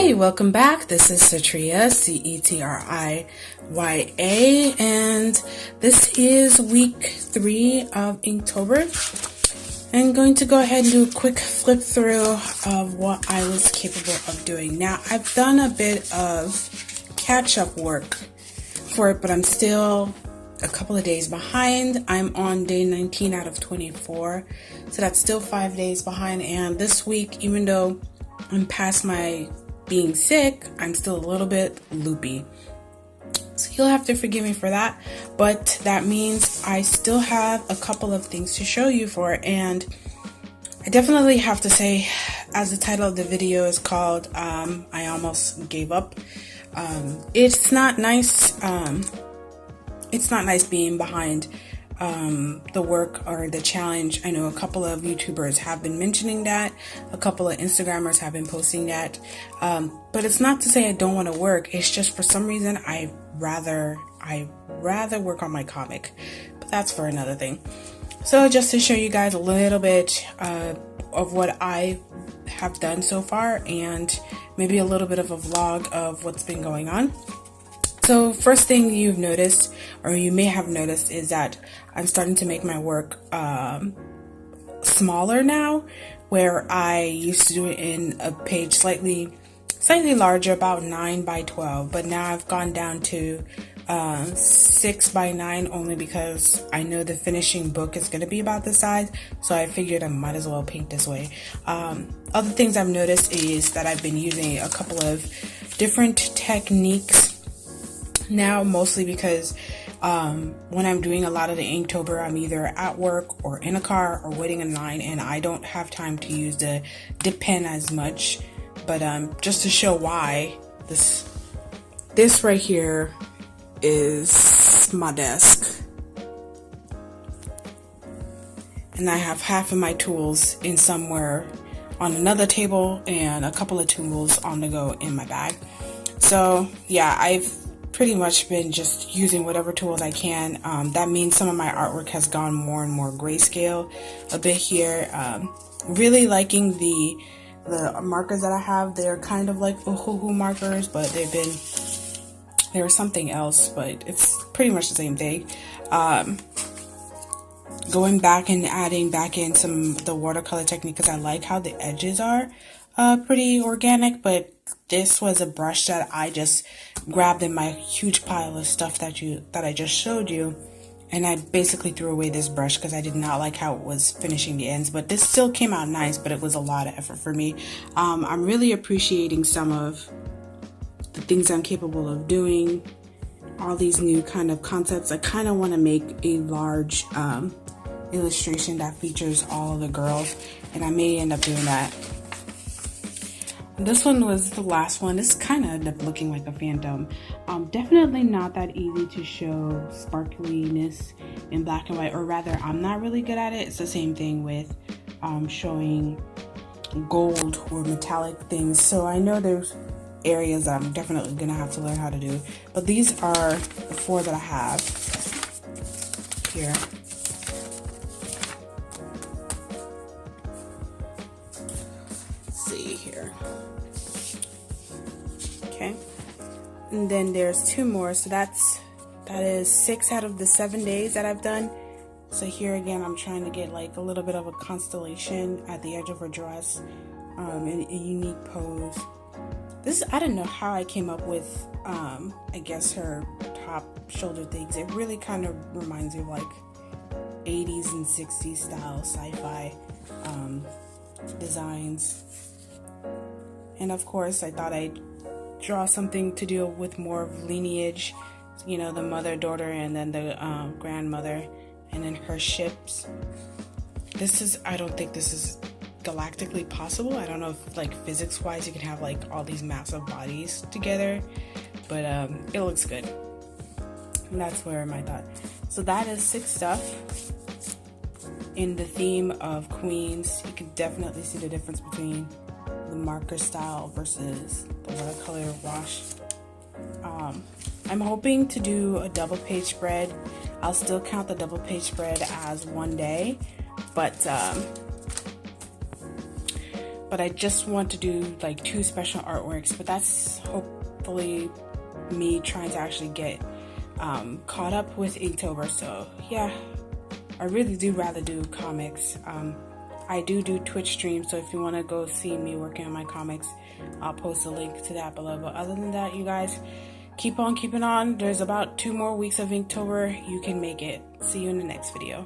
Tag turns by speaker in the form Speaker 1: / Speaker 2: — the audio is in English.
Speaker 1: Hi, welcome back. This is Cetriya, Cetriya, and this is week 3 of Inktober. I'm going to go ahead and do a quick flip through of what I was capable of doing. Now, I've done a bit of catch-up work for it, but I'm still a couple of days behind. I'm on day 19 out of 24, so that's still 5 days behind. And this week, even though I'm past my being sick, I'm still a little bit loopy. So you'll have to forgive me for that, but that means I still have a couple of things to show you for. And I definitely have to say, as the title of the video is called, I almost gave up. It's not nice. It's not nice being behind the work or the challenge. I know a couple of YouTubers have been mentioning that. A couple of Instagrammers have been posting that. But it's not to say I don't want to work. It's just for some reason I rather work on my comic. But that's for another thing. So just to show you guys a little bit of what I have done so far, and maybe a little bit of a vlog of what's been going on. So first thing you've noticed, or you may have noticed, is that I'm starting to make my work smaller now, where I used to do it in a page slightly larger, about 9 by 12, but now I've gone down to 6 by 9, only because I know the finishing book is going to be about this size, so I figured I might as well paint this way. Other things I've noticed is that I've been using a couple of different techniques now, mostly because when I'm doing a lot of the Inktober, I'm either at work or in a car or waiting in line, and I don't have time to use the dip pen as much. But just to show why, this right here is my desk, and I have half of my tools in somewhere on another table and a couple of tools on the go in my bag. So yeah, I've pretty much been just using whatever tools I can. That means some of my artwork has gone more and more grayscale a bit here. Really liking the markers that I have. They're kind of like Uhuhu markers, but they were something else, but it's pretty much the same thing. Going back and adding back in the watercolor technique, because I like how the edges are pretty organic, but this was a brush that I just grabbed in my huge pile of stuff that I just showed you, and I basically threw away this brush because I did not like how it was finishing the ends. But this still came out nice, but it was a lot of effort for me. I'm really appreciating some of the things I'm capable of doing, all these new kind of concepts. I kind of want to make a large illustration that features all of the girls, and I may end up doing that. This one was the last one. This kind of ended up looking like a phantom. Definitely not that easy to show sparkliness in black and white, or rather, I'm not really good at it. It's the same thing with showing gold or metallic things. So I know there's areas that I'm definitely gonna have to learn how to do. But these are the 4 that I have here. See here. Okay, and then there's 2 more, so that is 6 out of the 7 days that I've done. So here again, I'm trying to get like a little bit of a constellation at the edge of her dress, in a unique pose. I don't know how I came up with I guess her top shoulder things. It really kind of reminds me of like 80s and 60s style sci-fi designs. And of course, I thought I'd draw something to do with more of lineage, you know, the mother, daughter, and then the grandmother, and then her ships. I don't think this is galactically possible. I don't know if like physics wise you can have like all these massive bodies together, but it looks good. And that's where my thought. So that is 6 stuff in the theme of queens. You can definitely see the difference between the marker style versus the watercolor wash. I'm hoping to do a double page spread. I'll still count the double page spread as one day, but but I just want to do like 2 special artworks, but that's hopefully me trying to actually get caught up with Inktober. So yeah, I really do rather do comics. I do Twitch streams, so if you want to go see me working on my comics, I'll post a link to that below. But other than that, you guys, keep on keeping on. There's about 2 more weeks of Inktober. You can make it. See you in the next video.